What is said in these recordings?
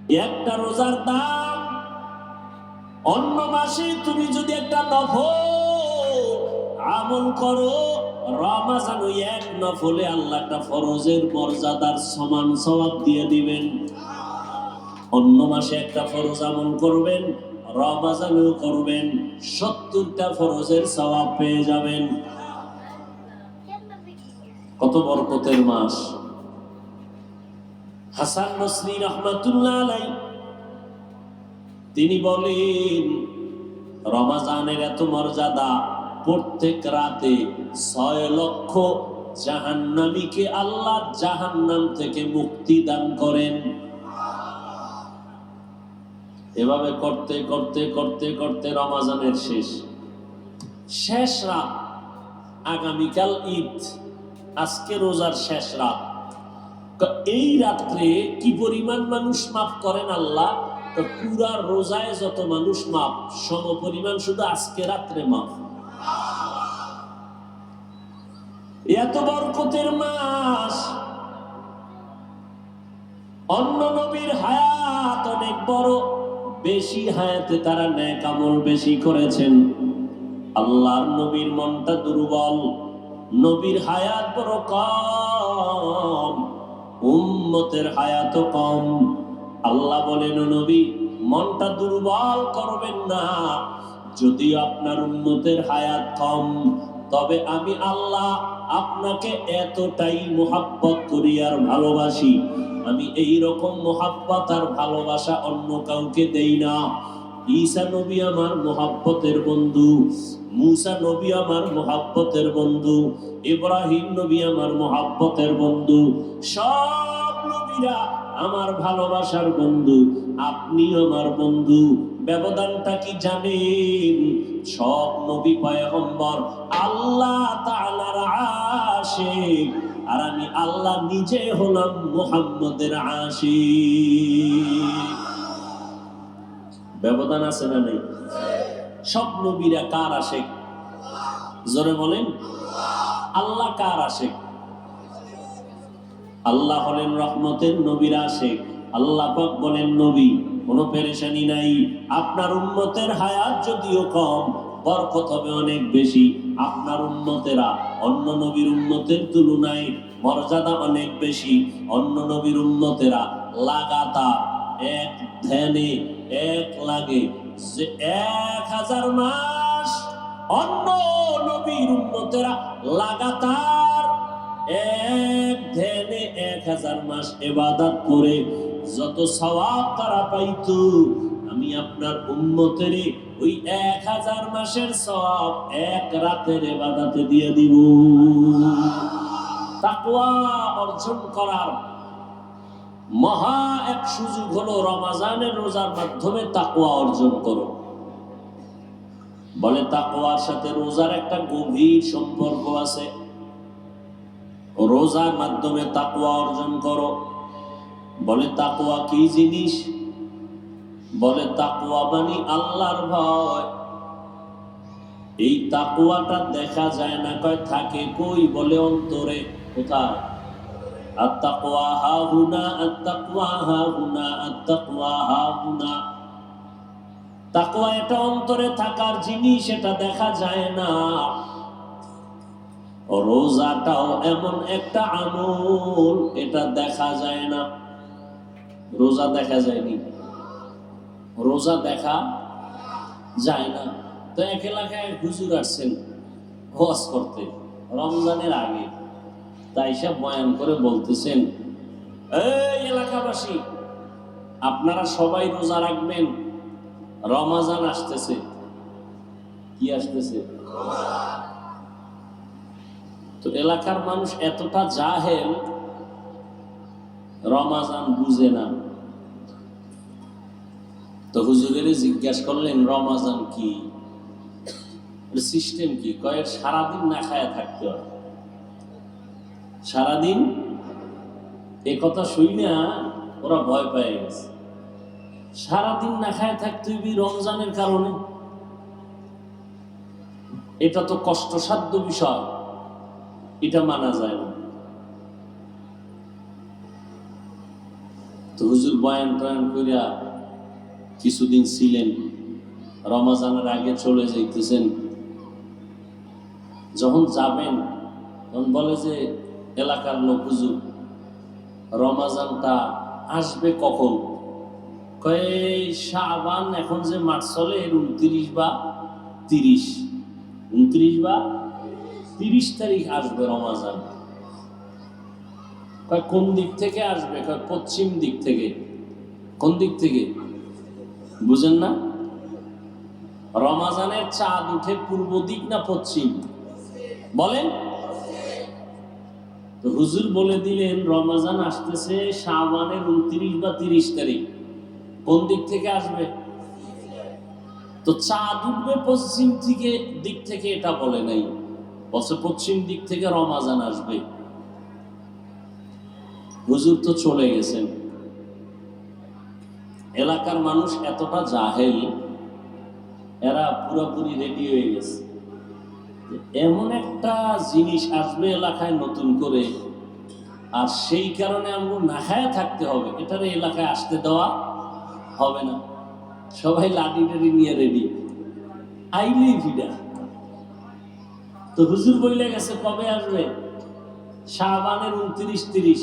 একটা রোজার দাম অন্য মাসে তুমি যদি একটা নফল আমল করো, রমজান ওই এক নফলে আল্লাহ একটা ফরজের মর্যাদার সমান সওয়াব দিয়ে দিবেন। অন্য মাসে একটা ফরজ আমল করবেন, রমজানেও করবেন, 70টা ফরজের সওয়াব পেয়ে যাবেন। কত বরকতের মাস। হাসান বসরি রাহমাতুল্লাহ আলাইহি তিনি বলেন, রমজানের এত মর্যাদা, প্রত্যেক রাতে 6 লক্ষ জাহান্নামীকে আল্লাহ জাহান্নাম থেকে মুক্তি দান করেন। এভাবে করতে করতে করতে করতে রমজানের শেষ রাত, আগামীকাল ঈদ, আজকে রোজার শেষ রাত। এই রাত্রে কি পরিমাণ মানুষ মাফ করেন আল্লাহ, তো পুরা রোজায় যত মানুষ মাফ সম পরিমাণ শুধু আজকে রাত্রে মাফ। এত বরকতের মাস। অন্য নবীর হায়াত অনেক বড়, বেশি হায়াতে তারা নেক আমল বেশি করেছেন। আল্লাহর নবীর মনটা দুর্বল, নবীর হায়াত বড় কম, উম্মতের হায়াত কম। আল্লাহ বলেন, নবী মনটা দুর্বল করবেন না। যদি আপনার উম্মতের হায়াত কম, তবে আমি আল্লাহ আপনাকে এতটাই মোহাব্বত করি আর ভালোবাসি, আমি এই রকম মোহাব্বত আর ভালোবাসা অন্য কাউকে দেই না। ঈসা নবী আমার মোহাব্বতের বন্ধু, মুসা নবী আমার মোহাব্বতের বন্ধু, ইব্রাহিম নবী আমার মোহাব্বতের বন্ধু, সব নবীরা আমার ভালোবাসার বন্ধু। আপনি আমার বন্ধু। ব্যবধানটা কি জানেন? সব নবী পয়গম্বর আল্লাহ তাআলার আশিক, আর আমি আল্লাহ নিজে হলাম মুহাম্মদের আশিক। ব্যবধান আছে না নেই? সব নবীরা কার আশিক? জোরে বলেন, আল্লাহ কার আশিক? আল্লাহ হলেন রহমতের নবীর আশিক। আল্লাহ পাক বলেন, নবী কোনো পেরেশানি নাই, আপনার উম্মতের হায়াত যদিও কম, বরকত হবে অনেক বেশি। আপনার উম্মতেরা অন্য নবীর উম্মতের তুলনায় মর্যাদা অনেক বেশি। অন্য নবীর উম্মতেরা লাগাতার এক ধ্যানে এক লাগে যে 1000 মাস, অন্য নবীর উম্মতেরা লাগাতার এক ধ্যানে 1000 মাস ইবাদত করে যত সওয়াব তারা পাইতো, আমি আপনার উম্মতের ওই 1000 মাসের সওয়াব এক রাতের ইবাদতে দিয়ে দিব। তাকওয়া অর্জন করার মহা এক সুযোগ হলো রমজানের রোজার মাধ্যমে তাকওয়া অর্জন করো। বলে তাকওয়ার সাথে রোজার একটা গভীর সম্পর্ক আছে। রোজার মাধ্যমে তাকওয়া অর্জন করো। বলে তাকওয়া কি জিনিস? বলে তাকওয়া মানে আল্লাহর ভয়। এই তাকওয়াটা দেখা যায় না, কয় থাকে কই? বলে অন্তরে। কোথায়? আত-তাকওয়া হাহুনা, আত-তাকওয়া হাহুনা, আত-তাকওয়া হাহুনা। তাকওয়া এটা অন্তরে থাকার জিনিস, এটা দেখা যায় না। রোজাটাও এমন একটা আমল, এটা দেখা যায় না। রোজা দেখা যায়নি, রোজা দেখা যায় না। তো এক এলাকায় হুজুর আসছেন ওয়াজ করতে রমজানের আগে, তাই সব বয়ান করে বলতেছেন, এই এলাকাবাসী, আপনারা সবাই রোজা রাখবেন, রমজান আসতেছে। কি আসতেছে? তো এলাকার মানুষ এতটা জাহেল, রমজান বুঝে না। তো হুজুরের জিজ্ঞাসা করলেন, রমজান কি, সিস্টেম কি? কয়েক সারাদিন না খায়া থাকতে হয়। সারাদিন। এ কথা শুই না ওরা ভয় পেয়ে গেছে। সারাদিন না খায় থাকতে হইবি রমজানের কারণে? এটা তো কষ্টসাধ্য বিষয়, এটা মানা যায় না। তো হুজুর বয়ান টয়ান কইরা কিছুদিন ছিলেন, রমাজানের আগে চলে যাইতেছেন। যখন যাবেন তখন বলে যে এলাকার লোক, হুজুর রমাজানটা আসবে কখন? কয় শাবান এখন যে মাস চলে এর 29 বা 30, 29 বা 30 তারিখ আসবে রমাজান। কয় কোন দিক থেকে আসবে? কয় পশ্চিম দিক থেকে। কোন দিক থেকে বুঝেন না? রমাজানের চাঁদ উঠে পূর্ব দিক না পশ্চিম বলেন? তো হুজুর বলে দিলেন রমাজান আসতেছে শাবানের 29 বা 30 তারিখ। কোন দিক থেকে আসবে? তো চাঁদ উঠবে পশ্চিম দিক থেকে এটা বলে নাই, বলছে পশ্চিম দিক থেকে রমাজান আসবে। হুজুর তো চলে গেছেন। এলাকার মানুষ এতটা জাহেল, এরা পুরোপুরি রেডি হয়ে গেছে এমন একটা জিনিস আসবে এলাকায় নতুন করে, আর সেই কারণে আমরা না খায়া থাকতে হবে, এটারে এলাকায় আসতে দেওয়া হবে না। সবাই লাঠি টাঠি নিয়ে রেডি, আইলেই ভিড়া। তো হুজুর বইলে গেছে কবে আসবে? শাবানের 29-30।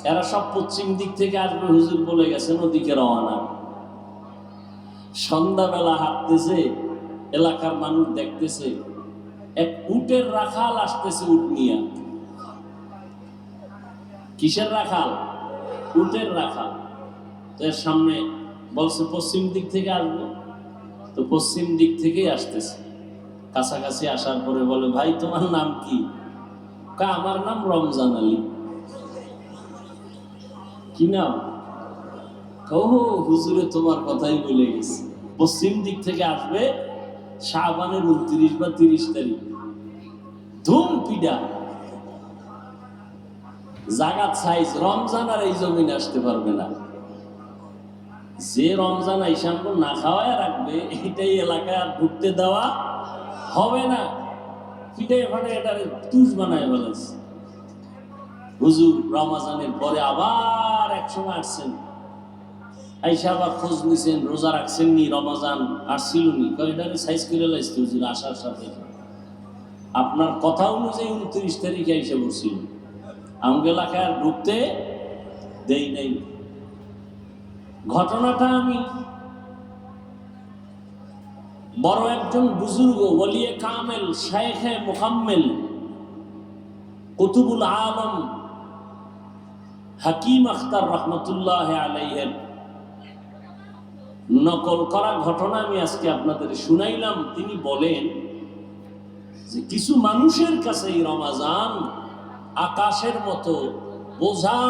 এরা সব পশ্চিম দিক থেকে আসবে, হুজুর বলে গেছেন ওদিকে রওনা। সন্ধ্যাবেলা হাঁটতেছে, এলাকার মানুষ দেখতেছে এক উটের রাখাল আসতেছে, উট নিয়া। কিসের রাখাল? উটের রাখাল। তো এর সামনে বলছে পশ্চিম দিক থেকে আসবে, তো পশ্চিম দিক থেকেই আসতেছে। কাছাকাছি আসার পরে বলে, ভাই তোমার নাম কি? আমার নাম রমজান আলী। কি নাম? ও হুজুরে তোমার কথাই বলে গেছে, পশ্চিম দিক থেকে আসবে শাবানের 29 বা 30 তারিখ। ধুম পিডা জাগাত সাইজ রমজান আর এই জমিন আসতে পারবে না। যে রমজান আইসামকে না খাওয়ায় রাখবে, এটাই এলাকায় আর ঢুকতে দেওয়া হবে না। পিঠে ফাটে এটারে তুষ বানায় ফেলেছে। হুজুর রমজানের পরে আবার একসময় আসছেন, আইসা আবার খোঁজ নিছেন রোজা রাখছেন নি, রমজান আসছিল নি? এটারে সাইজ করে লাইছে হুজুর আসার সাথে। আপনার কথা অনুযায়ী 29 তারিখে আইসা বসছিল, আমাকে এলাকায় আর ঢুকতে দেই নাই। ঘটনাটা আমি বড় একজন বুজুর্গ ওলিয়ে কামেল শায়েখে মুকাম্মেল কুতুবুল আলম হাকিম আখতার রহমতুল্লাহ আলাইহির নকল করা ঘটনা আমি আজকে আপনাদের শুনাইলাম। তিনি বলেন যে কিছু মানুষের কাছে এই রমাজান আকাশের মতো বোঝা।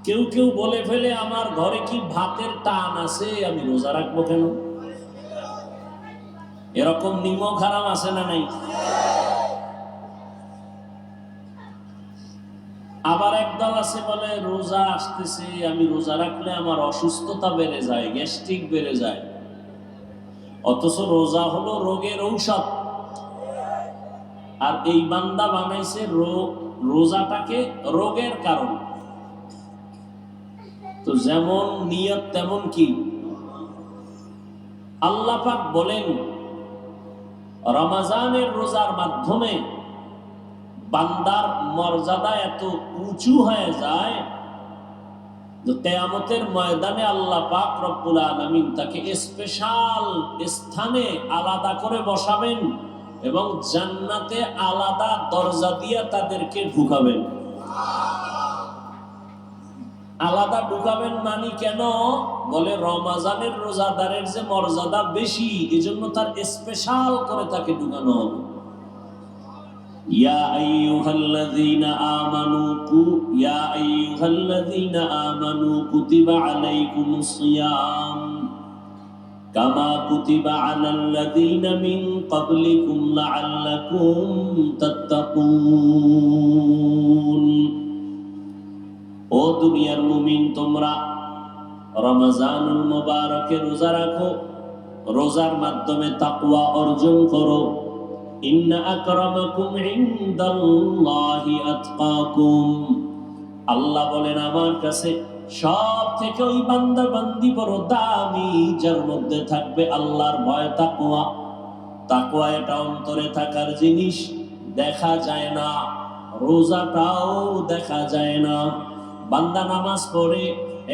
কেউ কেউ বলে ফেলে, আমার ঘরে কি ভাতের টান আছে, আমি রোজা রাখবো কেন? এরকম নিমক হারাম আছে না নাই? আবার একদল আছে বলে রোজা আসতেছে, আমি রোজা রাখলে আমার অসুস্থতা বেড়ে যায়, গ্যাস্ট্রিক বেড়ে যায়। অথচ রোজা হলো রোগের ঔষধ, আর এই বান্দা বানাইছে রোজাটাকে রোগের কারণ। তো যেমন নিয়ত তেমন কি। আল্লাহ পাক বলেন রমজানের রোজার মাধ্যমে বান্দার মর্যাদা এত উঁচু হয়ে যায় যে কিয়ামতের ময়দানে আল্লাহ পাক রব্বুল আলামিন তাকে স্পেশাল স্থানে আলাদা করে বসাবেন এবং জান্নাতে আলাদা দরজা দিয়ে তাদেরকে ঢুকাবেন। আলাদা ঢুকাবেন মানে কেন? বলে রমজানের রোজাদারের যে মর্যাদা বেশি, এজন্য তার স্পেশাল করে তাকে ঢুকানো হবে। ইয়া আইয়ুহাল্লাযীনা আমানু কুতিবা আলাইকুমুস সিয়াম কামা কুতিবা আলাল্লাযীনা মিন ক্বাবলিকুম লাআল্লাকুম তাত্তাকুন। ও দুনিয়ার মুমিন, তোমরা রমজানুল মুবারকে রোজা রাখো, রোজার মাধ্যমে তাকওয়া অর্জন করো। ইন্না আকরামাকুম ইনদাল্লাহি আতকাকুম, আল্লাহ বলেন আমার কাছে সব থেকে ওই বান্দা বান্দি বড় দামি, যার মধ্যে থাকবে আল্লাহর ভয়, তাকওয়া। তাকওয়া এটা অন্তরে থাকার জিনিস, দেখা যায় না। রোজাটাও দেখা যায় না। বান্দা নামাজ পড়ে,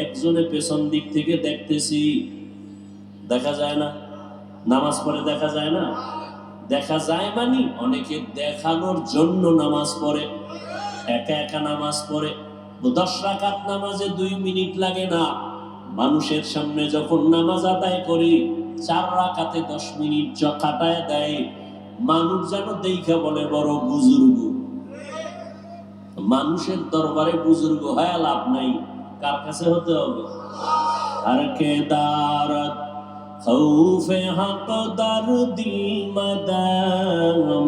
একজনে পেছন দিক থেকে দেখতেছি, দেখা যায় না। নামাজ পড়ে দেখা যায় না, দেখা যায় মানে অনেকে দেখানোর জন্য নামাজ পড়ে, একা একা নামাজ পড়ে। 10 রাকাত নামাজে 2 মিনিট লাগে না। মানুষের সামনে যখন নামাজ আদায় করি, 4 রাকাতে 10 মিনিট কাটায় দেয়। মানুষ যেন দেখা বলে বড় বুজুর্গ। মানুষের দরবারে বুজুর্গ হয় লাভ নাই, কার কাছে হতে হবে? আর কে দারত খৌফে হক দার দিল মদাম,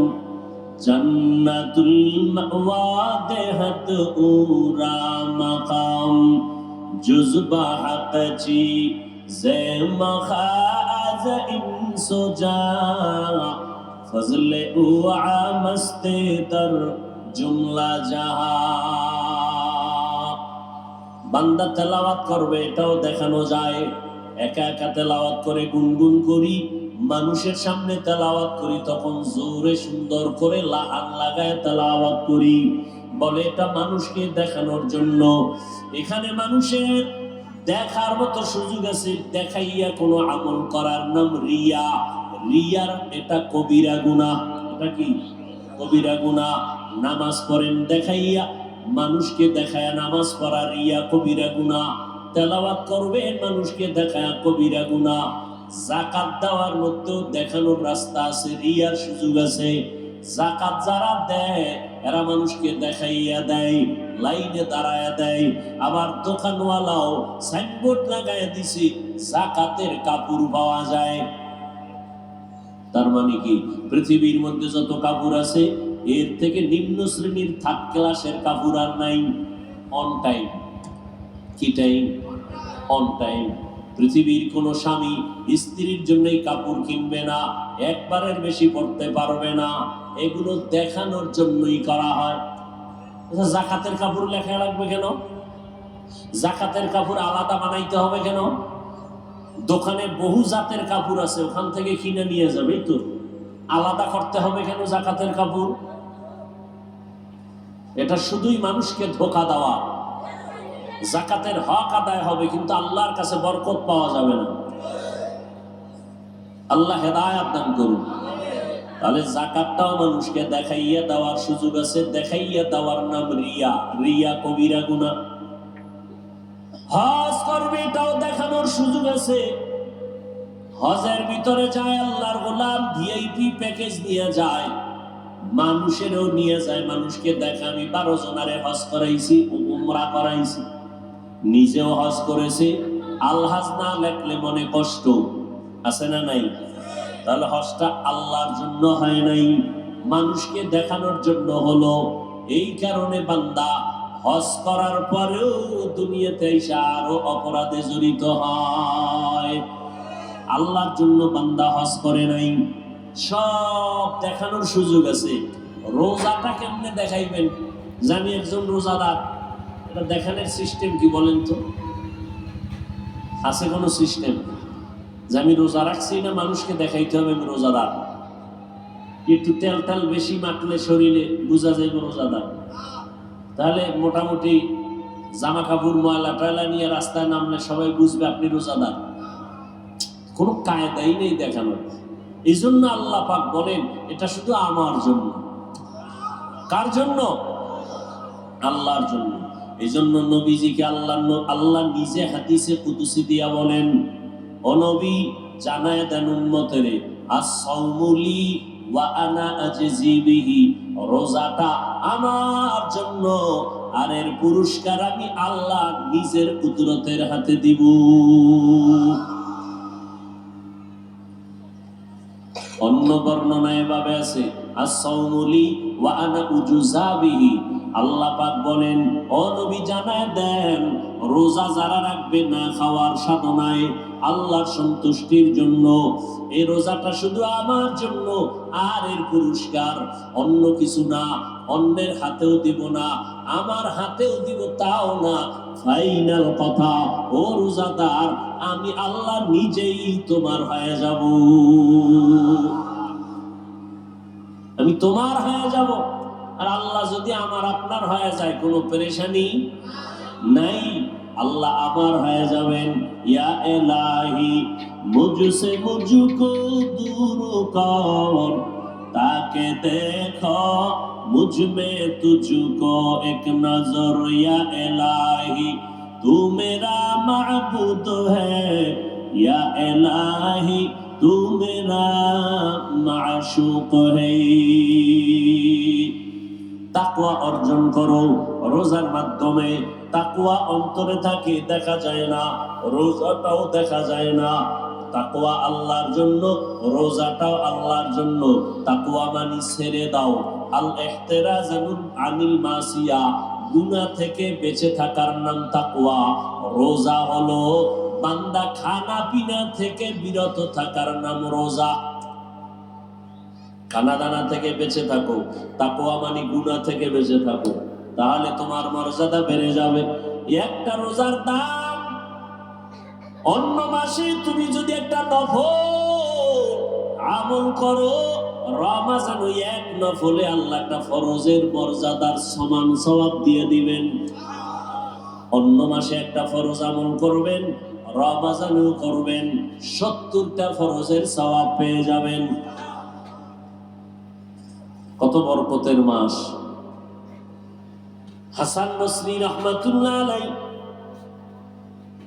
জন্নতুল মাওয়া দেহত উরা মাকাম, জুজবা হক চি জে মখাজ ইনসুজা, ফজলে উআ মস্তে দর জুমলা জাহা। বান্দা তেলাওয়াত করবে, এটাও দেখানো যায়। একা একা তেলাওয়াত করে গুনগুন করি, মানুষের সামনে তেলাওয়াত করি তখন জোরে সুন্দর করে লাগান লাগায় তেলাওয়াত করি, বলে এটা মানুষকে দেখানোর জন্য। এখানে মানুষের দেখার মতো সুযোগ আছে, দেখাইয়া কোনো আমল করার নাম রিয়া। রিয়ার এটা কবিরা গুনাহ। এটা কি কবিরা গুনাহ? নামাজ পড়েন দেখাইয়া, মানুষকে দেখায় নামাজ পড়া রিয়া, কবিরা গুনাহ। তেলাওয়াত করবেন মানুষকে দেখায়, কবিরা গুনাহ। যাকাত দেওয়ার মধ্যেও দেখানোর রাস্তা আছে, রিয়ার সুযোগ আছে। যাকাত যারা দেয় এরা মানুষকে দেখাইয়া দেয়, লাইনে দাঁড়ায় দেয়। আবার দোকানওয়ালাও সাইনবোর্ড লাগায় দিছে যাকাতের কাপড় পাওয়া যায়। তার মানে কি পৃথিবীর মধ্যে যত কাপড় আছে এর থেকে নিম্ন শ্রেণীর থার্ড ক্লাসের কাপড় আর নাই। On time. কি টাইম? On time. পৃথিবীর কোন স্বামী স্ত্রীর জন্যই কাপড় কিনবে না, একবারের বেশি পড়তে পারবে না, এগুলো দেখানোর জন্যই করা হয়। যাকাতের কাপড় লেখা লাগবে কেন? যাকাতের কাপড় আলাদা বানাইতে হবে কেন? দোকানে বহু জাতের কাপড় আছে, ওখান থেকে কিনে নিয়ে যাবে, তো আলাদা করতে হবে কেন যাকাতের কাপড়? এটা শুধুই মানুষকে ধোঁকা দেওয়া। যাকাতের হক আদায় হবে কিন্তু আল্লাহর কাছে বরকত পাওয়া যাবে না। আল্লাহ হেদায়েত দান করুন। তাহলে যাকাতটাও মানুষকে দেখাইয়া দেওয়ার সুযোগ আছে, দেখাইয়া দেওয়ার নাম রিয়া। রিয়া কবিরা গুনাহ। হজ করবে, এটাও দেখানোর সুযোগ আছে। হজের ভিতরে যায় আল্লাহর গোলাম, ভিআইপি প্যাকেজ নিয়ে যায়, মানুষেরও নিয়ে যায়, মানুষকে দেখা আমি 12 জনারে হজ করাইছি, উমরা করাইছি, নিজেও হজ করেছে। আলহাজ না লেখলে মনে কষ্ট আছে না নাই? তাহলে হজটা আল্লাহর জন্য হয় নাই, মানুষকে দেখানোর জন্য হলো। এই কারণে বান্দা হজ করার পরেও দুনিয়াতে এসে আরো অপরাধে জড়িত হয়। আল্লাহর জন্য বান্দা হজ করে নাই। সব দেখানোর সুযোগ আছে। রোজাটা কেমনে দেখাইবেন? জানি একজন রোজাদার, এটা দেখানোর সিস্টেম কি বলেন তো? আছে কোনো সিস্টেম যে আমি রোজা রাখছি না মানুষকে দেখাইতে হবে আমি রোজাদার? একটু তেল তেল বেশি মাখলে শরীরে বোঝা যাবে রোজাদার। তাহলে মোটামুটি জামা কাপড় ময়লা টয়লা নিয়ে রাস্তায় নামলে সবাই বুঝবে আপনি রোজাদার। কোনো কায়দাই নেই দেখানোর। এই জন্য আল্লাহ পাক বলেন এটা শুধু আমার জন্য। কার জন্য? আল্লাহর জন্য। এই জন্য নবীজিকে আল্লাহ নিজে হাদিসে কুদসি দিয়া বলেন, ও নবী জানায় দেন উম্মতের, আস-সাওমু লি ওয়া আনা আজজি বিহি, রোজাটা আমার জন্য আর এর পুরস্কার আমি আল্লাহ নিজের কুদরতের হাতে দিব। অন্য বর্ণনায় এভাবে আছে, আস-সাওমু লি ওয়া আনা উজজা বিহি, আল্লাহ পাক বলেন, ও নবী জানায় দেন, রোজা যারা রাখবে না খাওয়ার সাধনায় আল্লাহর সন্তুষ্টির জন্য, এই রোজাটা শুধু আমার জন্য, আর এর পুরস্কার অন্য কিছু না, অন্যের হাতেও দিব না, আমার হাতেও দিব তাও না। ফাইনাল কথা, ও রোজাদার, আমি আল্লাহ নিজেই তোমার হয়ে যাব, আমি তোমার হয়ে যাব। আর আল্লাহ যদি আমার আপনার হয়ে যায়, কোনো পেরেশানি নাই, আল্লাহ আমার হয়ে যাবেন। ইয়া ইলাহি মুঝসে মুঝকো দূর কর, তাকে দেখো মুঝ মে তুঝকো এক নজর। ইয়া ইলাহি তু মেরা মাবুদ হ্যায়, ইয়া ইলাহি তু মেরা মাশুক হ্যায়। তাকওয়া অর্জন করো রোজার মাধ্যমে। তাকওয়া অন্তরে থাকে, দেখা যায় না, রোজাটাও দেখা যায় না। তাকওয়া আল্লাহর জন্য, রোজাটাও আল্লাহর জন্য। তাকওয়া মানে ছেড়ে দাও, আল ইহতিরাজু আনিল মাসিয়া, গুনাহ থেকে বেঁচে থাকার নাম তাকওয়া। রোজা হলো বান্দা খানা পিনা থেকে বিরত থাকার নাম রোজা। খানা দানা থেকে বেঁচে থাকো, তাকওয়া মানে গুনাহ থেকে বেঁচে থাকো, তাহলে তোমার মর্যাদা বেড়ে যাবে। একটা রোজার দাম, অন্য মাসে তুমি যদি একটা নফল আমল করো, রমজান ওই এক নফলে আল্লাহ একটা ফরজের মর্যাদার সমান সওয়াব দিয়ে দিবেন। অন্য মাসে একটা ফরজ আমল করবেন, রমজানেও করবেন, 70টা ফরজের সওয়াব পেয়ে যাবেন। কত বরকতের মাস। হাসান বসরি রাহমাতুল্লাহ আলাইহি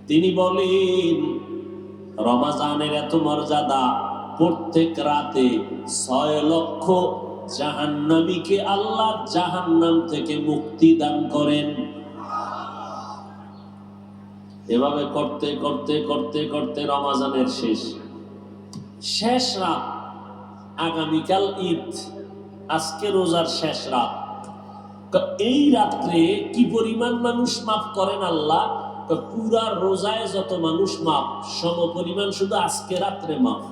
তিনি বলেন, রমজানের এত মর্যাদা, প্রত্যেক রাতে 6 লক্ষ জাহান্নামীকে আল্লাহ জাহান্নাম থেকে মুক্তি দান করেন। এভাবে করতে করতে করতে করতে রমজানের শেষ রাত, আগামীকাল ঈদ, আজকে রোজার শেষ রাত। এই রাত্রে কি পরিমাণ মানুষ মাফ করেন আল্লাহ? পুরা রোজায় যত মানুষ মাফ, সম পরিমাণ শুধু আজকে রাত্রে মাফ।